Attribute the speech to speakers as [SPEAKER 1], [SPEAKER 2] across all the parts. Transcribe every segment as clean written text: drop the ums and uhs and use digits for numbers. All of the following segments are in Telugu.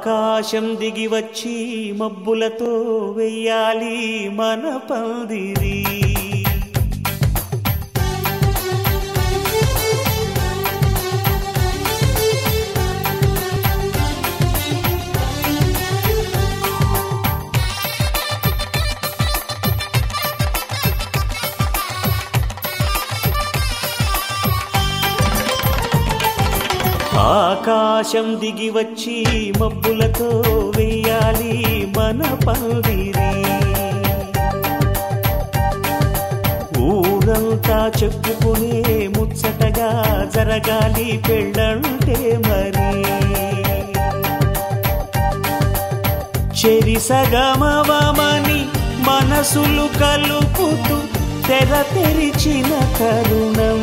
[SPEAKER 1] ఆకాశం దిగి వచ్చి మబ్బులతో వెయ్యాలి మన పందిరి. ఆకాశం దిగి వచ్చి మబ్బులతో వెయ్యాలి మన పందిరి. ఊరంతా చెప్పుకునే ముచ్చటగా జరగాలి పెళ్ళంటే మరి. చెరిసగమవమని మనసులు కలుపుతూ తెర తెరిచిన తరుణం.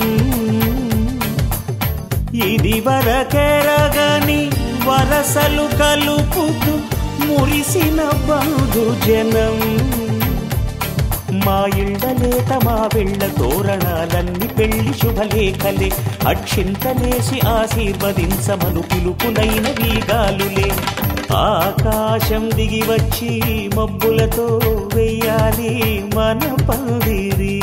[SPEAKER 1] ఇది వరకెరగని వరసలు కలుపుతూ మురిసిన బంధుజనం. మా ఇళ్ళలేత మా వెళ్ళ తోరణాలన్నీ పెళ్లి శుభలేఖలే. అక్షింతలేసి ఆశీర్వదించమను పిలుపులైన వీగాలులే. ఆకాశం దిగి వచ్చి మబ్బులతో వెయ్యాలి మన పందిరి.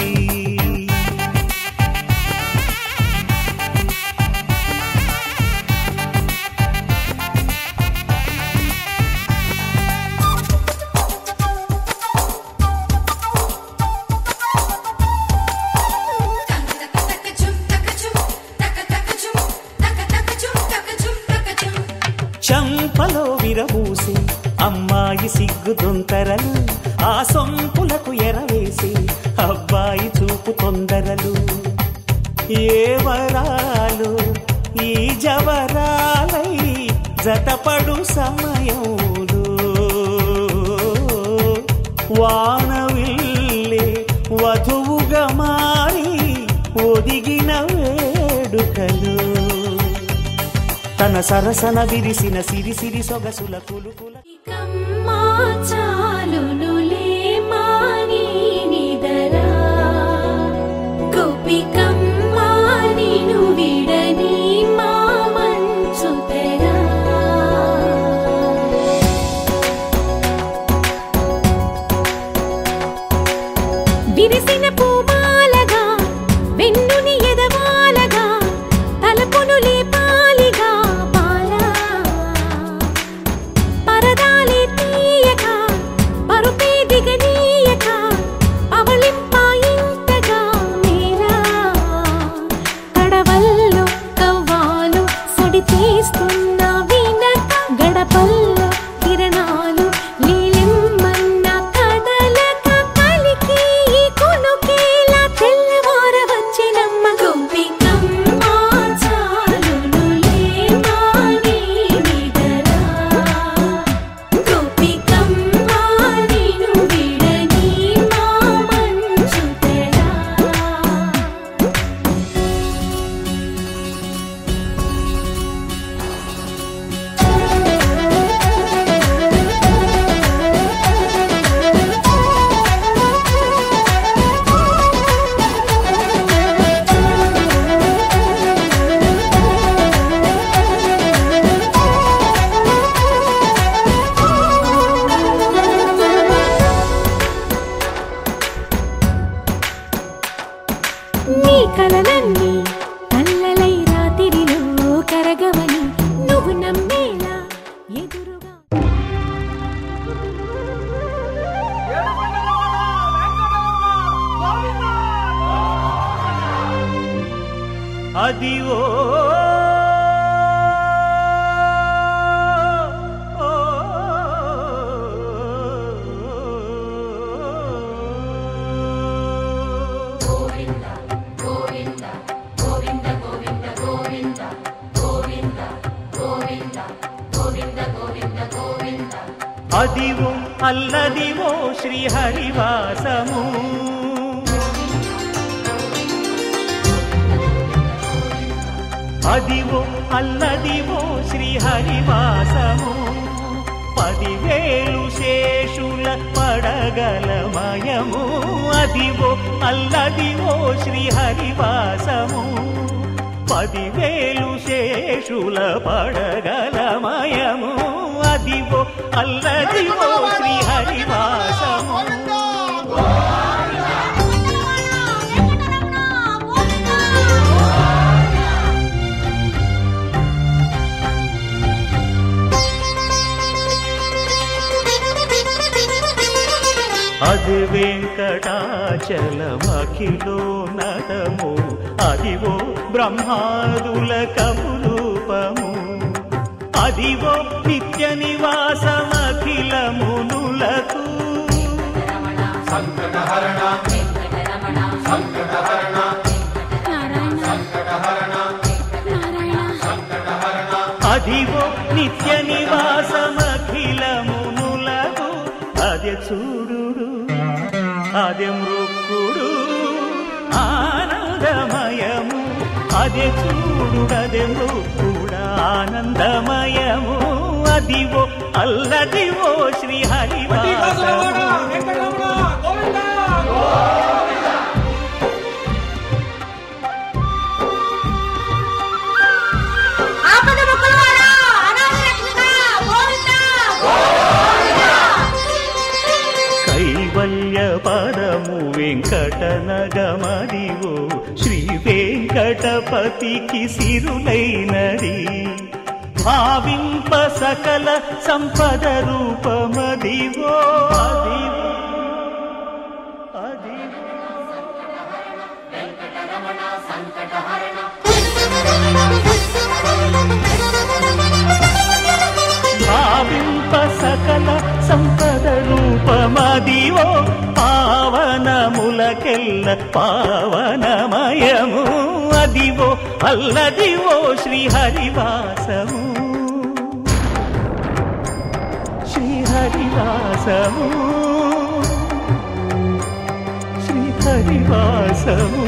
[SPEAKER 1] చంపలో విరబూసి అమ్మాయి సిగ్గు దొంతరలు. ఆ సొంపులకు ఎరవేసి అబ్బాయి చూపు తొందరలు. ఏ వరాలు ఈ జవరాలై జతపడు సమయంలో. వానవిల్లే వధువుగా మారి ఒదిగిన వేడుకలు. తన సరసన విరిసిన సిరి సిరి సొగసుల కులుకుల.
[SPEAKER 2] విరిసిన పూమాలగా వెన్నుని ఎదవాలగా తలపును లేపాలిగా బాలా. పరదాలే తీయక పరుపే దిగనీయక అవలింపాయింతగా మేలా. కడవల్లో కవ్వాలు సడి తీస్తున్న వీణత గడపల్లో కిరణాలు లీలిమ్మన్న కదలక కలికి కొనుకేలా తెల్లవార వచ్చినమ్మ. గోపికమ్మ చాలునులే మాని నిదరా. గోపికమ్మ నిను విడని మా మంచు తెరా. నీ కలలన్నీ కల్లలై రాత్రిలో కరగవని నువ్వు నమ్మేలా ఎదురుగా.
[SPEAKER 1] అదివో అదివో అల్లదివో శ్రీహరివాసము. అదివో అల్లదివో శ్రీహరివాసము. 10,000 శేషుల పడగలమయము. అదివో అల్లదివో శ్రీహరివాసము. 10,000 శేషుల పడగలమయము. అదివో అల్లదివో శ్రీహరివాసము. అది వెంకటాచలమఖిలో నటము అదివో బ్రహ్మాదుల కపురూపము అదివో నిత్య నివాసమఖిలమునులకు
[SPEAKER 3] సంకటహరణ సంకటహరణ సంకటహరణ
[SPEAKER 1] అదివో నిత్య నివాసమఖిలమునులకు అదే చూడు అదే మృక్కుడు ఆనందమయము అదే చూడు అదే మృక్కుడు ఆనందమయము అదివో అల్లదివో శ్రీహరివాసము. కైవల్య పరము వెంకటనగమదివో శ్రీ వెంకటపతికి సిరులైనది భావింప సకల సంపద రూపమదివో అదివో అదివో భావింప సకల సంపద రూపమదివో పావనములకెల్ల పావనమయము అదివో అల్లదివో శ్రీహరివాసము. శ్రీహరివాసము శ్రీహరివాసము.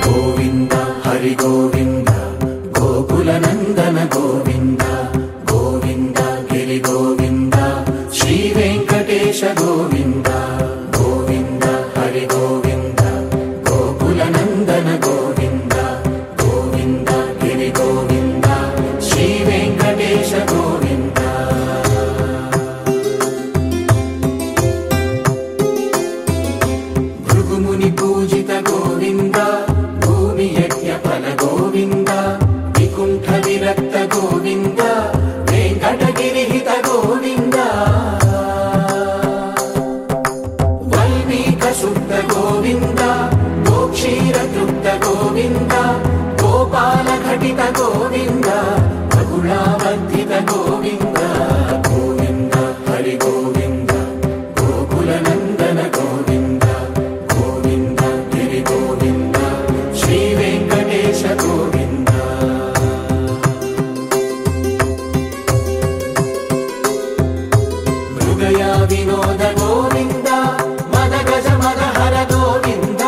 [SPEAKER 3] గోవింద హరి గోవింద గోకులనందన గోవింద గోవింద గిరి గోవింద శ్రీ వెంకటేశ గోవింద గోవింద హరి గోవింద గోకులనందన గోవింద గోవింద గిరి గోవింద శ్రీ వెంకటేశ గోవింద. భృగుముని పూజిత గోవింద భూమి యజ్ఞ ఫల గోవింద వికుంఠ విరక్త గోవింద వెంకటగిరిహిత గోవింద వల్మీక శుద్ధ గోవింద గోక్షీర తృప్త గోవింద గోపాల ఘటిత గోవింద బహుళావర్ధిత గోవింద గోవింద హరి గోవింద గోకులనందన గోవింద గోవింద గిరి గోవింద శ్రీ వెంకటేశ గోవింద. మృగయా వినోద గోవింద మద గజ మదహర గోవింద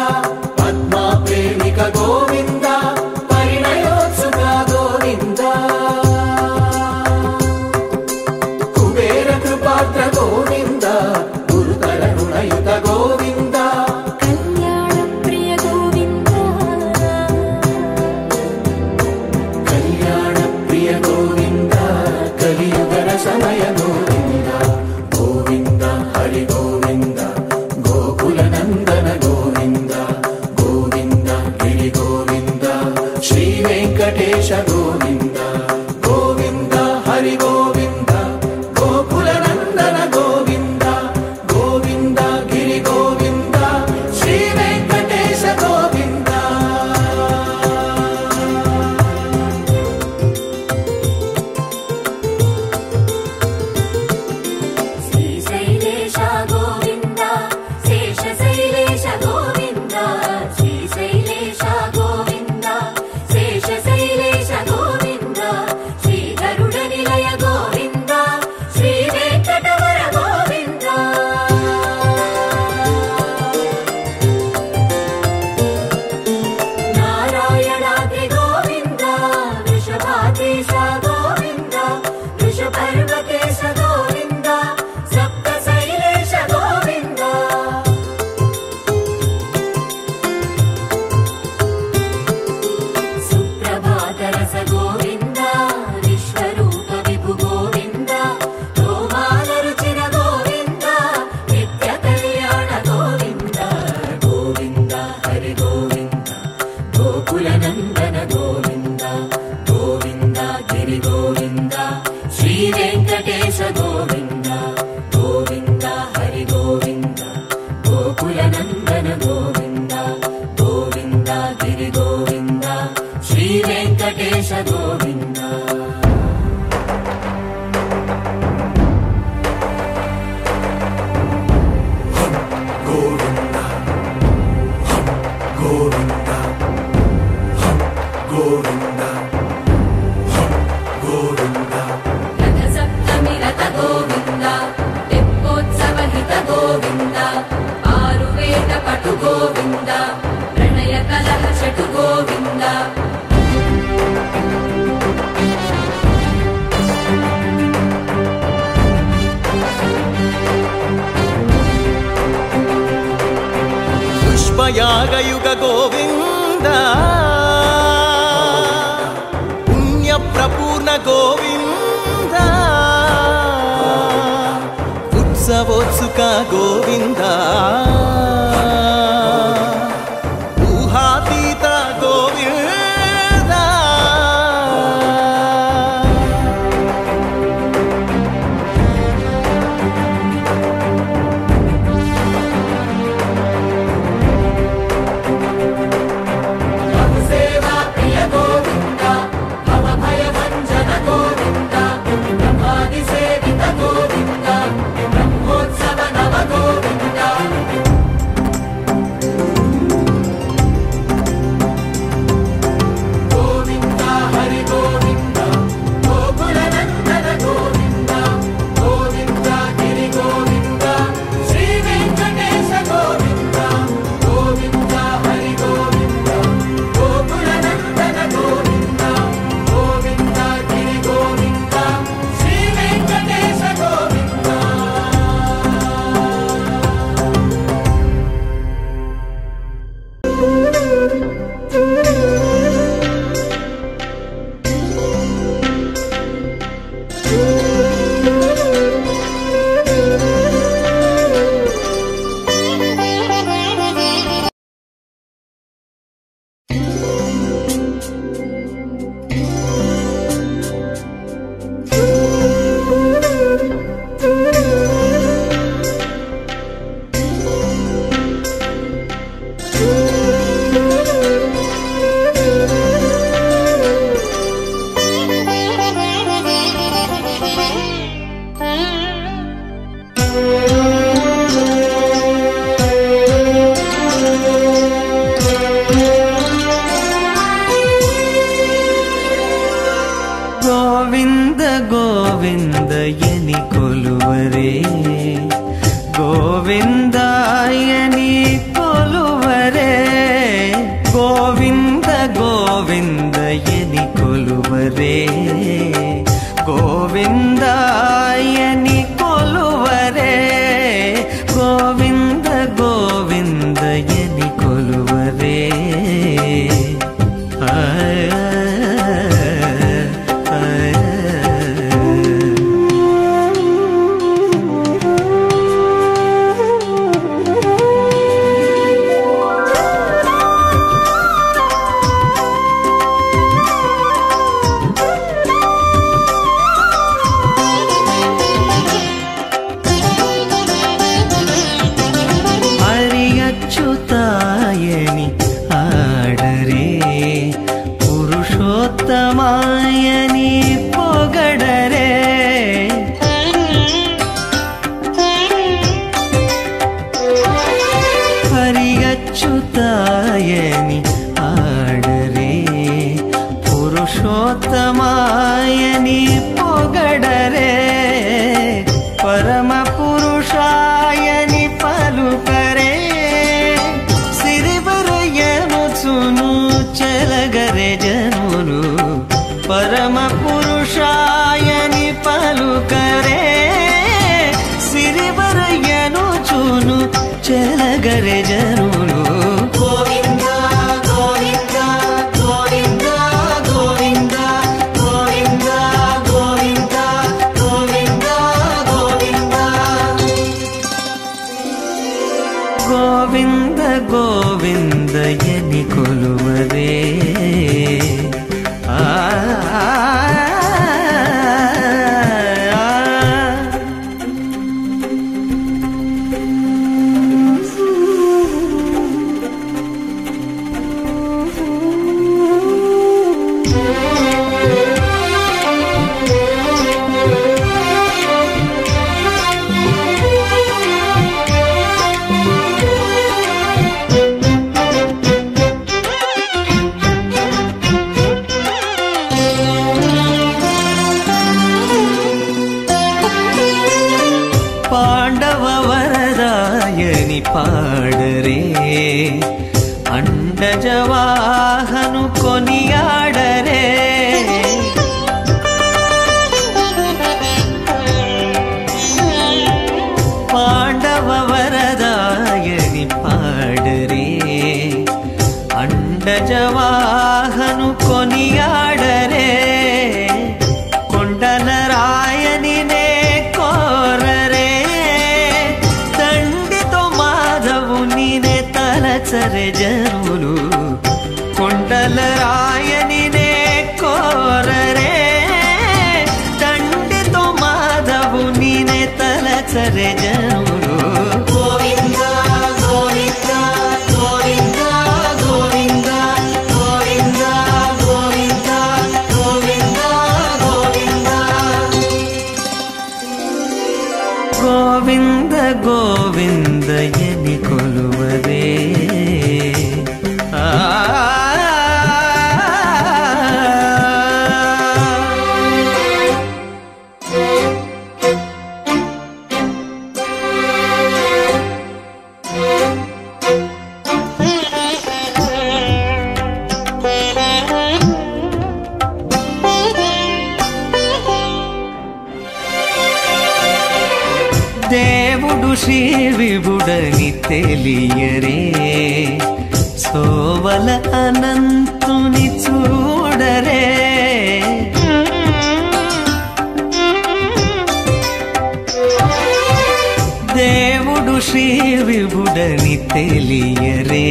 [SPEAKER 3] పద్మా ప్రేమిక గోవింద పరిణయోత్సుక గోవింద కుబేర కృపాత్ర గోవింద గురుతర రుణయుత గోవింద
[SPEAKER 2] కళ్యాణ ప్రియ గోవింద
[SPEAKER 3] కళ్యాణ ప్రియ గోవింద కలియుగర సమయ గోవింద గోవింద హరి గోవింద గోకులనందన గోవింద గోవింద గిరి గోవింద శ్రీ వెంకటేశ గోవింద గోవింద హరి గోవింద గోకులనందన గోవింద గోవింద గిరి గోవింద శ్రీ వెంకటేశ గోవింద.
[SPEAKER 2] వెంకటేశ గోవింద గోవింద హరి గోవింద గోకుల నందన గోవింద గోవింద గిరి గోవింద శ్రీ వెంకటేశ గోవింద
[SPEAKER 3] గోవింద గోవింద గోవింద గోవింద
[SPEAKER 2] రథ సప్తమి రథ గోవింద తెప్పోత్సవ హిత గోవింద ఆరువేద పటు గోవింద ప్రణయ కలహ షటు గోవింద
[SPEAKER 4] పుష్పయాగయుగ గోవింద పుణ్యప్రపూర్ణ గోవింద ఉత్సవోత్సుక గోవింద ఊహాతీత గోవింద
[SPEAKER 2] సేవా ప్రియ గోవింద భవ భయ భంజన గోవింద బ్రహ్మాది సేవిత గోవింద బ్రహ్మోత్సవ నవ గోవింద గోవింద హరి గోవింద గోకుల నందన గోవింద గోవింద గిరి గోవింద శ్రీ వెంకటేశ గోవింద గోవింద హరి గోవింద గోకుల నందన గోవింద గోవింద గిరి గోవింద శ్రీ వెంకటేశ గోవింద
[SPEAKER 1] గోవింద గోవింద ఎని కొలువరే గోవిందాయని కొలువరే గోవింద గోవింద ఎని కొలువరే గోవిందాయని కొలువరే గోవింద గోవింద ఎని కొలువరే అచ్యుతాయని ఆడరే పురుషోత్తమాయని పొగడరే హరి అచ్యుతాయని ఆడరే పురుషోత్తమాయని పొగడరే పరమ పురుషాయని పలుకరే సిరివరయనుచును చెలగరే జనులు పరమ పురుషాయని పలుకరే సిరివరయనుచును చెలగరే జనులు గోవింద గోవింద గోవింద గోవింద గోవింద గోవింద గోవింద గోవింద గోవింద గోవింద ఎని కొలువరే ఆ పాండవ వరదాయని పాడరే అండజవాహను కొనియాడరే పాండవ వరదాయని పాడరే అండజవాహను కొనియాడరే కొండల రాయని నే కోరరే తండ్రితో మాధవుని నే తలచరే జనులు కొండల రాయని నే కోరరే తండ్రితో మాధవుని నే తలచరే జనులు
[SPEAKER 2] గోవింద గోవింద గోవింద గోవింద గోవింద గోవింద గోవింద
[SPEAKER 1] గోవింద
[SPEAKER 2] గోవింద
[SPEAKER 1] గోవిందయని కొలువరే దేవుడు శ్రీ విభుడని తెలియరే సోవల అనంతుని చూడరే దేవుడు శ్రీ విభుడని తెలియరే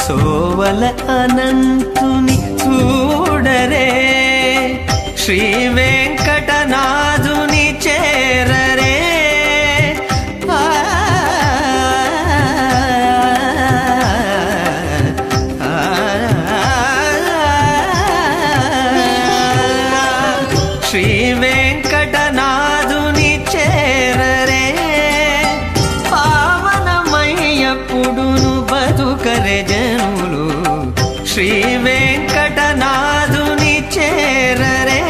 [SPEAKER 1] సోవల అనంతుని చూడరే శ్రీ వెంకటనాథుని చేరరే శ్రీ వెంకటనాథుని చేరరే పావనమయ్యప్పుడును బతుకరే జనులు శ్రీ వెంకటనాథుని చేరరే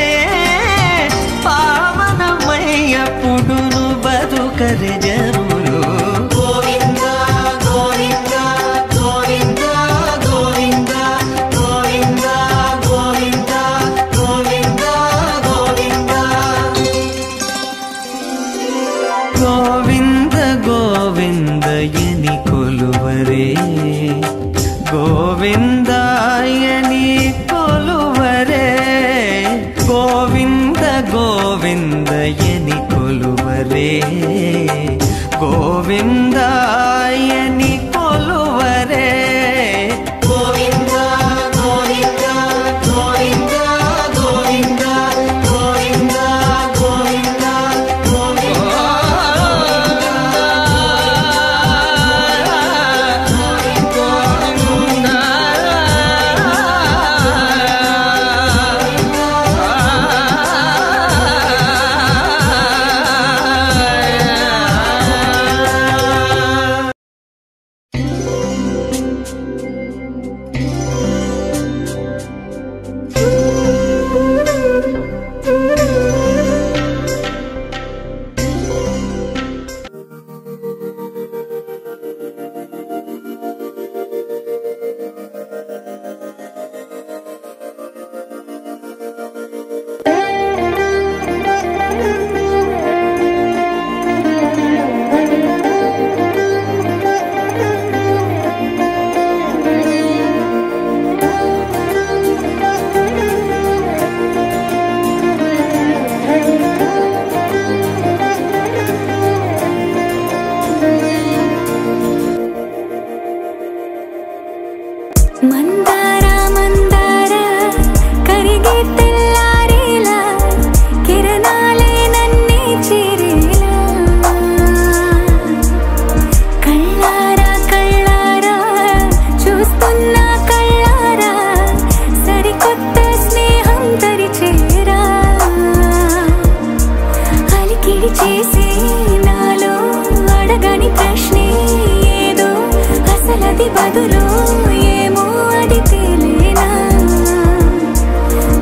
[SPEAKER 1] పావనమయ్యప్పుడును బతుకరే జనులు
[SPEAKER 2] గోవింద గోవింద గోవింద గోవింద గోవింద గోవింద గోవింద
[SPEAKER 1] గోవింద
[SPEAKER 2] గోవింద
[SPEAKER 1] గోవిందయని కొలువరే గోవిందాయని కొలువరే గోవింద గోవిందయని కొలువరే గోవిందాయని కొలువరే
[SPEAKER 2] గోవింద గోవింద గోవింద గోవింద గోవింద గోవింద
[SPEAKER 5] మందార మందార కరిగే తెల్లారేలా కిరణాలే నన్నే చేరేలా కళ్ళారా కళ్ళారా చూస్తున్నా కళ్ళారా సరికొత్త స్నేహం తరిచేరా అలికిడి చేసే నాలో అడగని ప్రశ్నే ఏదో అసలది బదులు ఏమో అది తేలేనా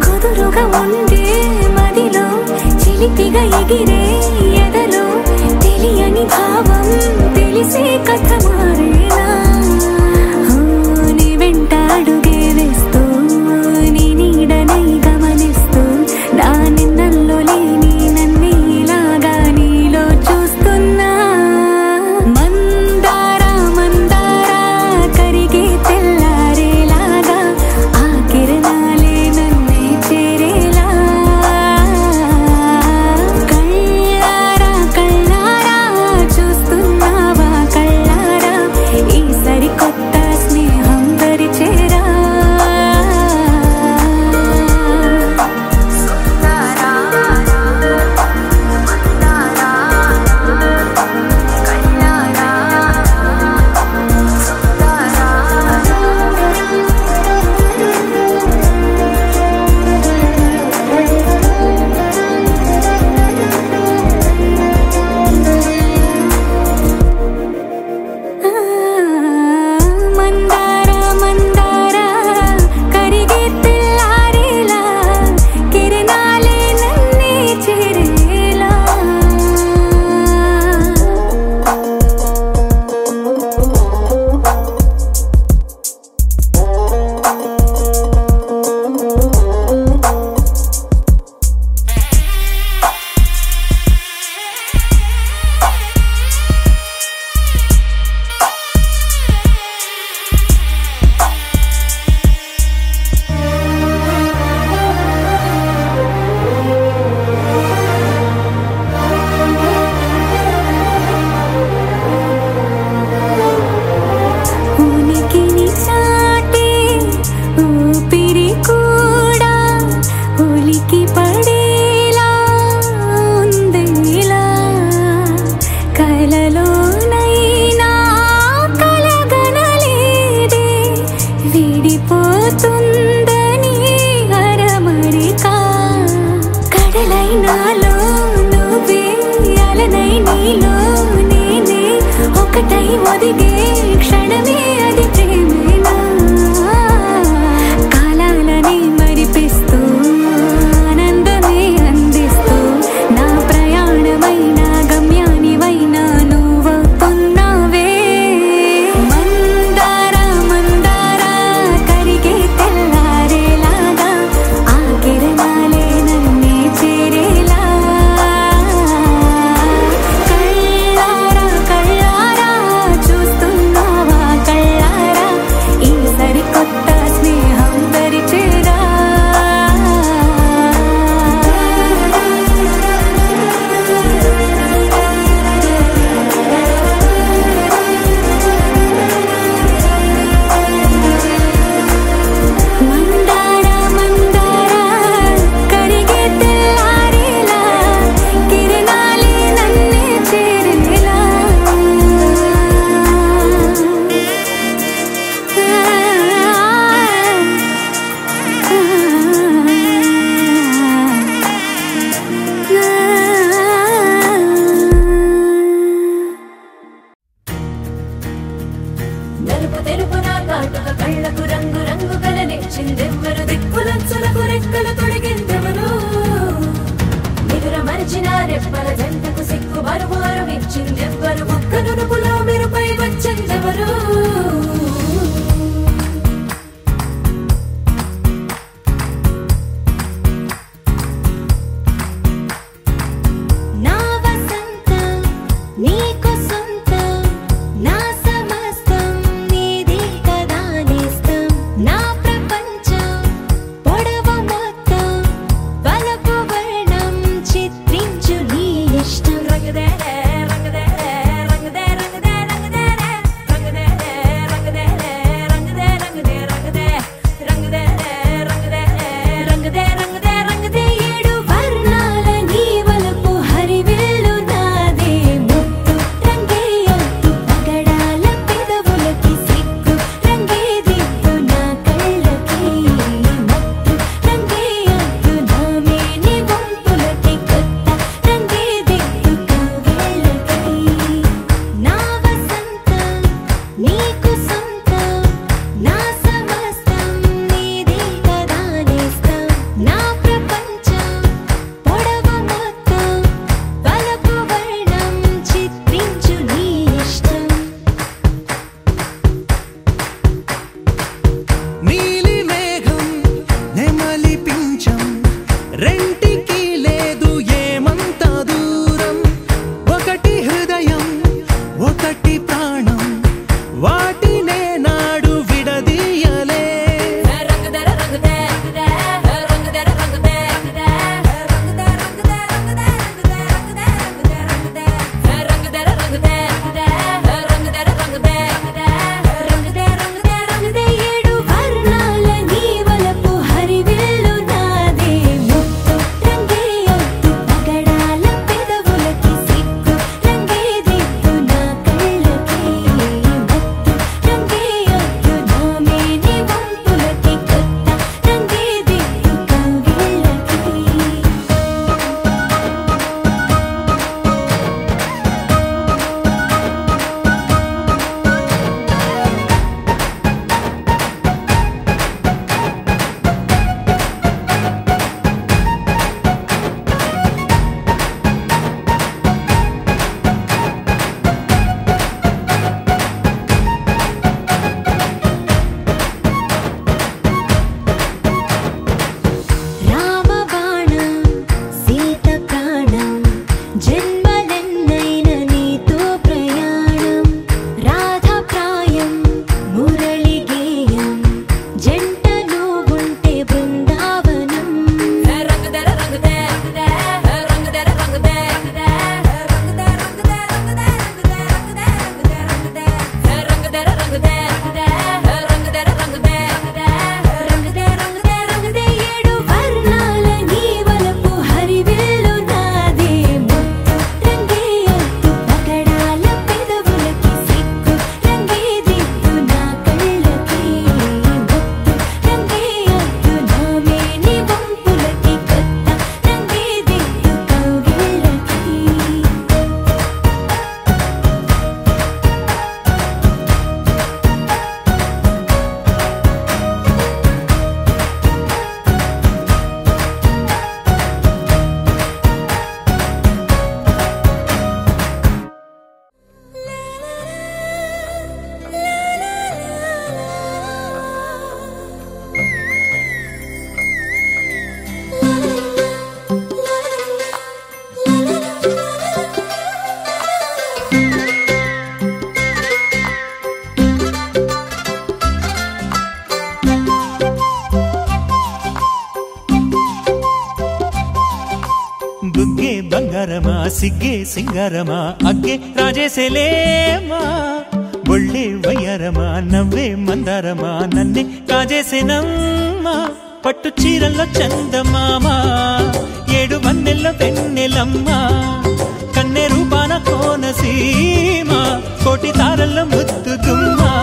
[SPEAKER 5] కుదురుగా ఉండే మదిలో చిలిపిగా ఎగిరే ఎదలో తెలియని నాలో నువ్వే అలనై నీలో నేనే ఒకటై ఒదిగే క్షణమే అది ప్రేమేనా కాలాలని మరిపిస్తూ ఆనందమే అందిస్తూ నా ప్రయాణమైన గమ్యానివైనా నువ్వవుతున్నావే మందారా మందారా కరిగే తెల్లారేలాగా ఆ కిరణాలే నన్నే చేరేలా కళ్ళారా కళ్ళారా చూస్తున్నావా కళ్ళారా ఈ సరికొత్త స్నేహం పరిచేరా మందారా మందారా కరిగే తెల్లారేలా కిరణాలే నన్నే చేరేలా
[SPEAKER 6] నలుపు తెరుపున కాటుక కళ్ళకు రంగు రంగు కలనిచ్చిందెవ్వరు దిక్కులంచులకు రెక్కలు తొడిగిందెవరు నిదుర మరిచిన రెప్పల జంటకు సిక్కు బరువారం ఇచ్చిందెవ్వరు ఒక్క నునుపులో మెరుపై వచ్చిందెవరు
[SPEAKER 5] నా వసంతం నీకు సొంతం నా సమస్తం నీదే కదా నేస్తం నా ప్రపంచం పొడవు మొత్తం వలపు వర్ణం చిత్రించు నీ ఇష్టం రంగదేరే రంగదేరే రంగదే రంగదే రంగదేరే రంగదేరే రంగదేరే రంగదే రంగదే రంగదే రంగదేరే రంగదే రంగదే రంగదే రంగదే ఏడు వర్ణాల నీ వలపు హరివిల్లు నాదే ముత్తు రంగేయొద్దు పగడాల పెదవులకి సిగ్గు రంగే దిద్దు నా కళ్ళకి మత్తు రంగేయొద్దు నా మేని వంపులకి కొత్త రంగే దిద్దు
[SPEAKER 1] బుగ్గే బంగారమా సిగ్గే సింగారమా అగ్గే రాజేసేలేమా ఒళ్ళే వయ్యారమా నవ్వే మందారమా నన్నే కాజేసేనమ్మా పట్టు చీరల్లో చందమామా ఏడు వన్నెల్లో పెన్నెలమ్మా కన్నె రూపాన కోనసీమ కోటి తారల్లో ముద్దుగుమ్మా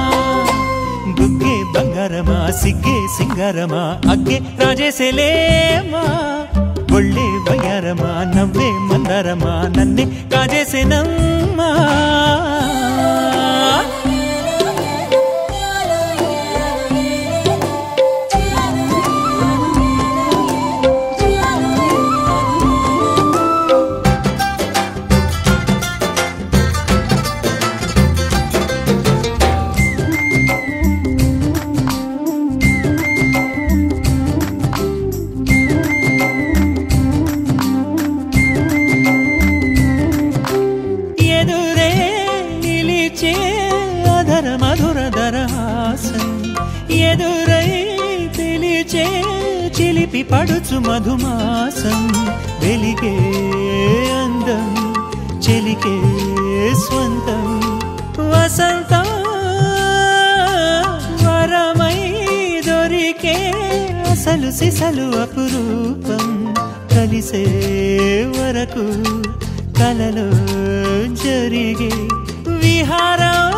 [SPEAKER 1] బుగ్గే బంగారమా సిగ్గే సింగారమా అగ్గే రాజేసేలేమా ఒళ్ళే వయ్యారమా నవ్వే మందారమా నన్నే కాజేసేనమ్మా ఎదురై పిలిచే చిలిపి పడుచు మధుమాసం వెలిగే అందం చెలికే స్వంతం వసంతం వరమై దొరికే అసలు సిసలు అపురూపం కలిసే వరకు కలలో జరిగే విహారం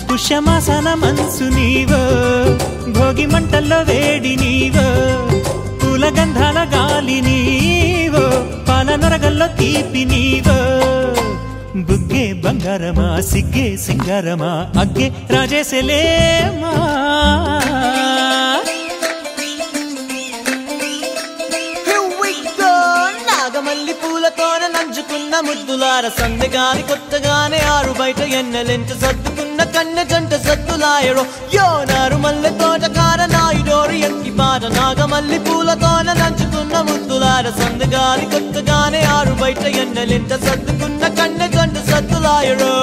[SPEAKER 1] పుష్యమాసన మనసు నీవో భోగి మంటల్లో వేడి నీవో పూల గంధాల గాలి నీవో పాల నరగల్లో తీపి నీవో బుగ్గే బంగారమా సిగ్గే సింగారమా అగ్గే రాజేసేలేమా
[SPEAKER 4] నాగమల్లి పూలతోన నంచుకున్న ముద్దులార సందెగాని కొత్తగానే ఆరు బయట ఎన్నెలెంట సర్దుకున్న కన్నె జంట సద్దులాయరో యో నారు మల్లె తోటకార నాయుడోరు ఎక్కి పాట నాగమల్లి పూలతోన నంచుకున్న ముద్దులార సందెగాని కొత్తగానే ఆరు బయట ఎన్నెలెంట సర్దుకున్న కన్నె జంట సద్దులాయరో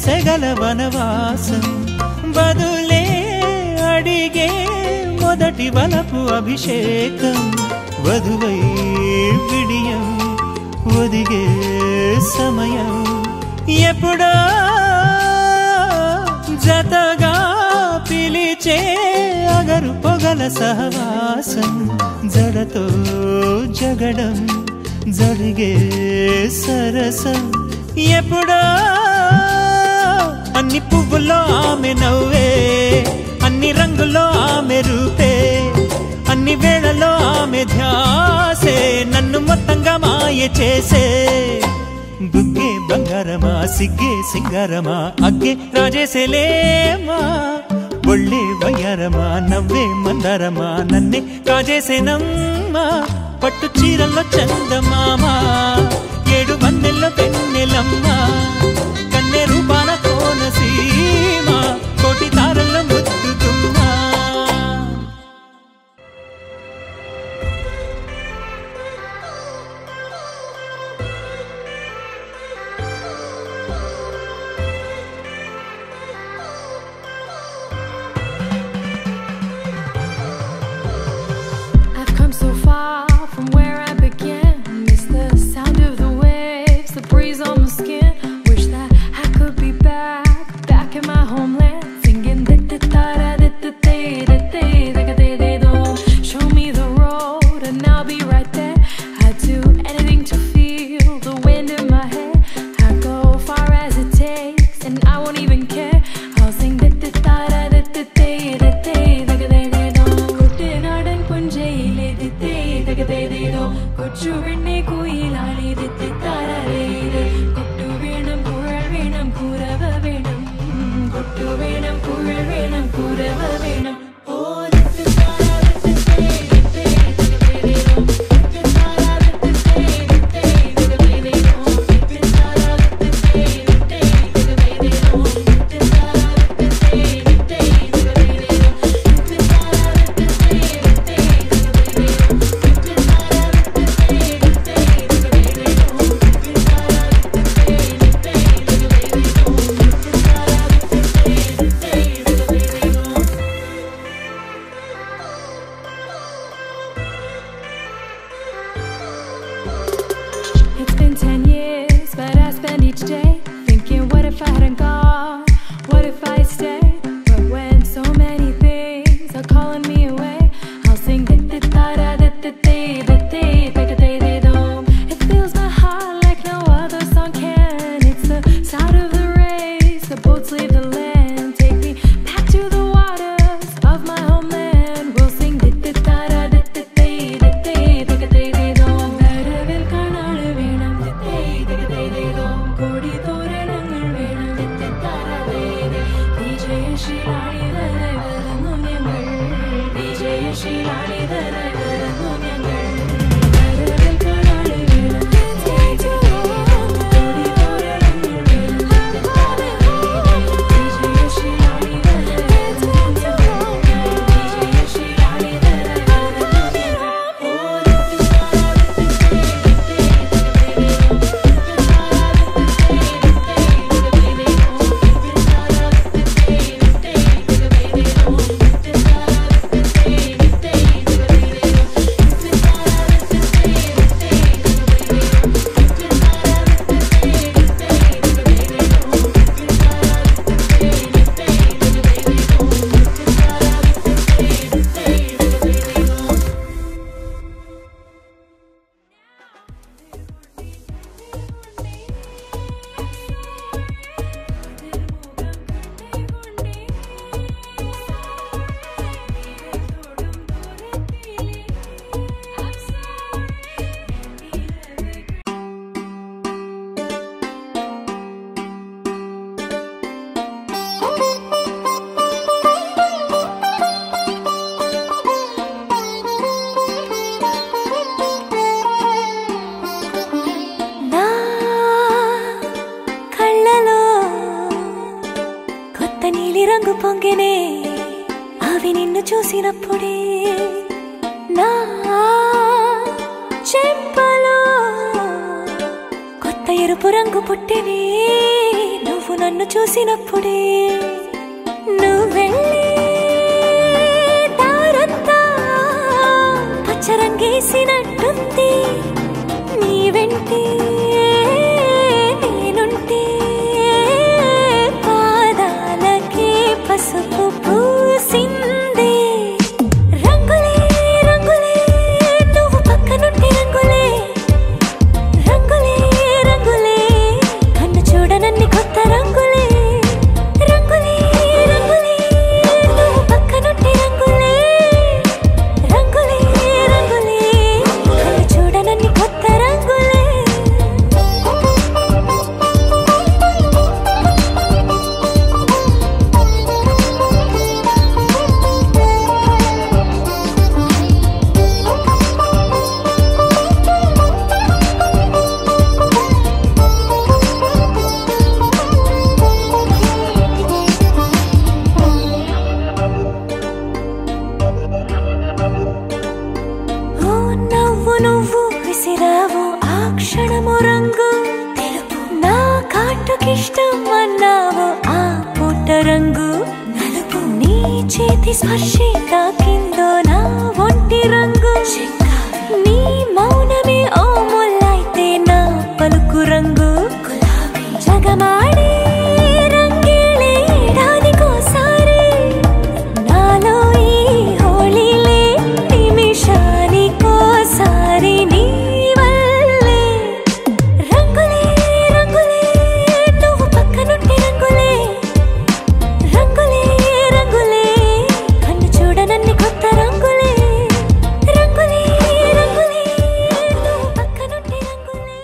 [SPEAKER 4] సెగల వనవాసం బదులే అడిగే మొదటి వలపు అభిషేకం వధువై విడియం ఒదిగే సమయం ఎప్పుడో జతగా పిలిచే అగరు పొగల సహవాసం జడతో జగడం జరిగే సరసం ఎప్పుడో అన్ని పువ్వుల్లో ఆమె నవ్వే అన్ని రంగుల్లో ఆమె రూపే అన్ని వేళల్లో ఆమె ధ్యాసే నన్ను మొత్తంగా మాయ చేసే బుగ్గే బంగారమా సిగ్గే సింగారమా అగ్గే రాజేసేలేమా ఒళ్ళే వయ్యారమా నవ్వే మందారమా నన్నే కాజేసేనమ్మా పట్టు చీరల్లో చందమామా ఏడు వన్నెల్లో పెన్నెలమ్మా కన్నె రూపాన కోనసీమ కోటి తారల్లో ముద్దుగుమ్మా
[SPEAKER 6] I've come so far from where I began. Miss the sound of the waves, the breeze on my skin. Wish that I could be back in my homeland, singing show me the road and I'll be right there. I'd do anything to feel the wind in my hair. I'd go far as it takes and I won't even care. I'll sing കൊച്ചു വെണ്ണെ കുയിലാളി കൊട്ടു വേണം കുഴൽ വേണം കുരവ വേണം കൊട്ടു വേണം കുഴൽ വേണം കുരവ വേണം
[SPEAKER 5] పొంగెనే అవి నిన్ను చూసినప్పుడే నా చెంపలో కొత్త ఎరుపు రంగు పుట్టెనే నువ్వు నన్ను చూసినప్పుడే నువ్వెళ్ళే దారంతా పచ్చరంగేసినట్టుంది నీ వెంటే నేనుంటే పాదాలకే పసుపు పూసిందే రంగులే రంగులే నువ్వు పక్కనుంటే రంగులే రంగులే రంగులే కన్ను చూడనన్ని కొత్త రంగులే రంగులే రంగులే నువ్వు పక్కనుంటే రంగులే రంగులే రంగులే కన్ను చూడనన్ని కొత్త రంగులే ఓ నవ్వు నువ్వు విసిరావు ఆ క్షణము రంగు తెలుపు నా కాటుకిష్టం అన్నావు ఆ పూట రంగు నలుపు నీ చేతి స్పర్శే తాకిందో నా ఒంటి రంగు నీ మౌనమే ఓ ముల్లైతే నా పలుకు రంగు గులాబీ జగమాడే రంగేలే ఏడాదికోసారి నాలో ఈ హోళీలే నిమిషానికోసారి నీ వల్లే రంగులే రంగులే నువ్వు పక్కనుంటే రంగులే రంగులే రంగులే కన్ను చూడనన్ని కొత్త రంగులే రంగులే రంగులే నువ్వు పక్కనుంటే రంగులే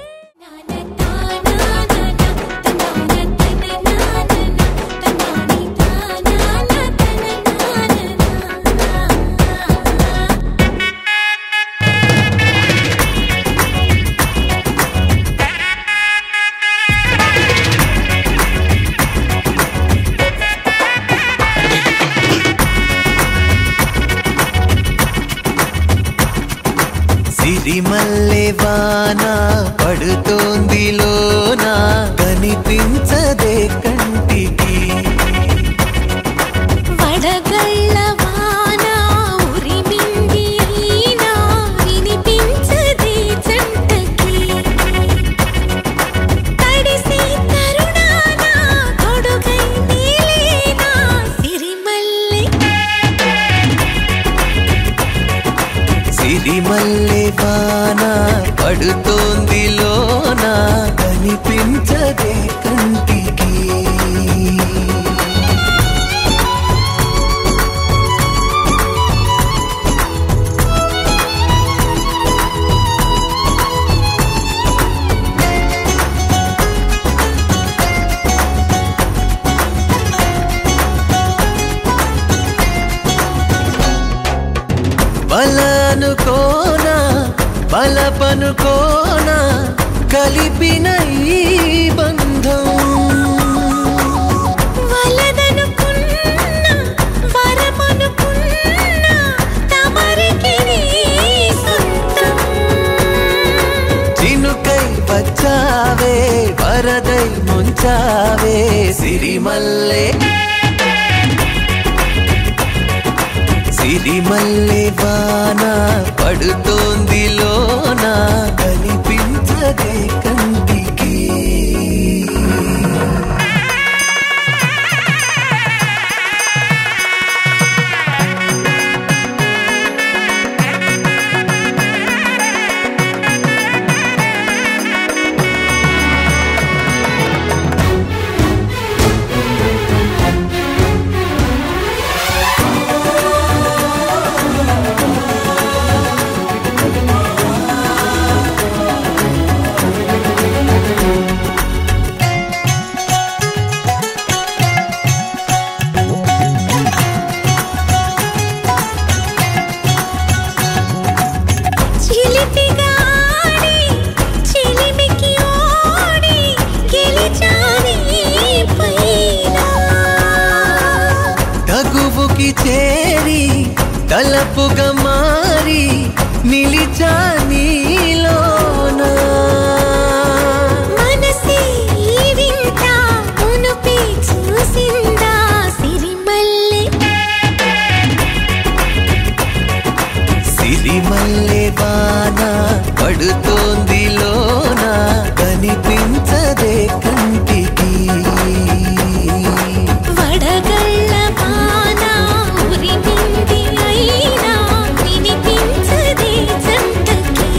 [SPEAKER 4] సిరిమల్లె వాన పడుతోంది లోన కనిపించదే కంటికి
[SPEAKER 5] వడగళ్ళ వాన ఉరిమింది అయినా వినిపించదే జంటకి తడిసి తరుణాన కొడుకై నీలేనా సిరిమల్లె
[SPEAKER 4] సిరిమల్లె వాన పడుతోంది లోన కనిపించదే కంటికి బలనుకోనా బలపనుకోనా కలిపిన ఈ బంధం
[SPEAKER 5] వలదనుకున్నా వరమనుకున్నా తమరికి నీ సొంతం
[SPEAKER 4] చినుకై వచ్చావే వరదై ముంచావే సిరిమల్లె సిరిమల్లె వాన పడుతోంది లోన కనిపించదే కంటికి చేరి తలపుగా మారి నిలిచా నీలోన
[SPEAKER 5] మనసే వింత ఉనుపి చూసిందా సిరిమల్లె
[SPEAKER 4] సిరిమల్లె వాన పడుతోంది లోన కనిపించదే కంటికి
[SPEAKER 5] వడగళ్ళ వాన ఉరిమింది అయినా వినిపించదే జంటకి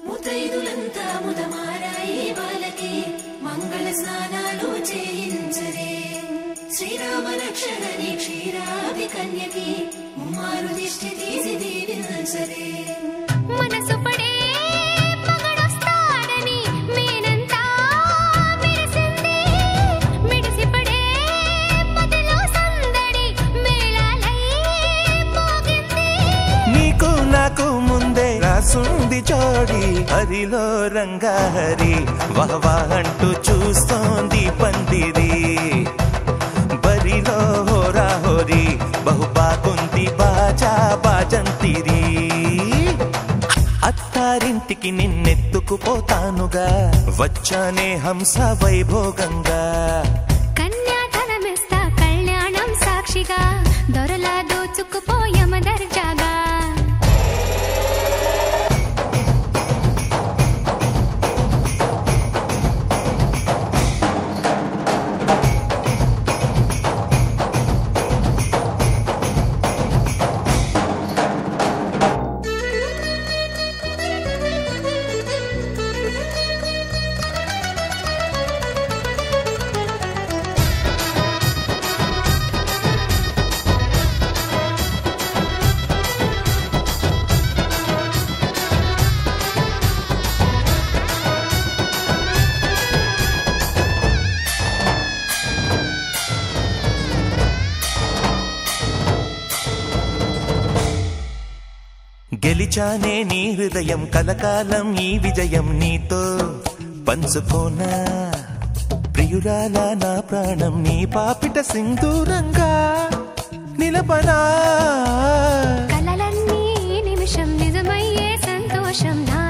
[SPEAKER 7] ముతైదులంతా ముదమారాయి బాలకి మంగళ స్నానాలు చేయించరే శ్రీరామ రక్షణని క్షీరాది కన్యకి ముమ్మారు దిష్టి తీసి దీవించరే
[SPEAKER 6] మనసు పడే మగడొస్తాడని మేనంతా మెరిసింది మిడిసిపడే పదిలో సందడి మేళాలై మోగింది
[SPEAKER 1] నీకు నాకు ముందే రాసుంది జోడి హరిలో రంగా హరి వహవా అంటూ చూస్తోంది పందిరి బరిలో హోరా హోరి బహు బాగుంది బాజా బాజంతిరి అత్తారింటికి నిన్నెత్తుకుపోతానుగా వచ్చానే హంస వైభోగంగా
[SPEAKER 6] కన్యాధనమిస్తా కళ్యాణం సాక్షిగా దొరలా దోచుకుపోయమ దర్జాగా
[SPEAKER 1] గెలిచానే నీ హృదయం కలకాలం ఈ విజయం నీతో పంచుకోనా ప్రియురాల నా ప్రాణం నీ పాపిట సింధూరంగా నిలపనా
[SPEAKER 6] కలలన్నీ నిమిషం నిజమయ్యే సంతోషం నా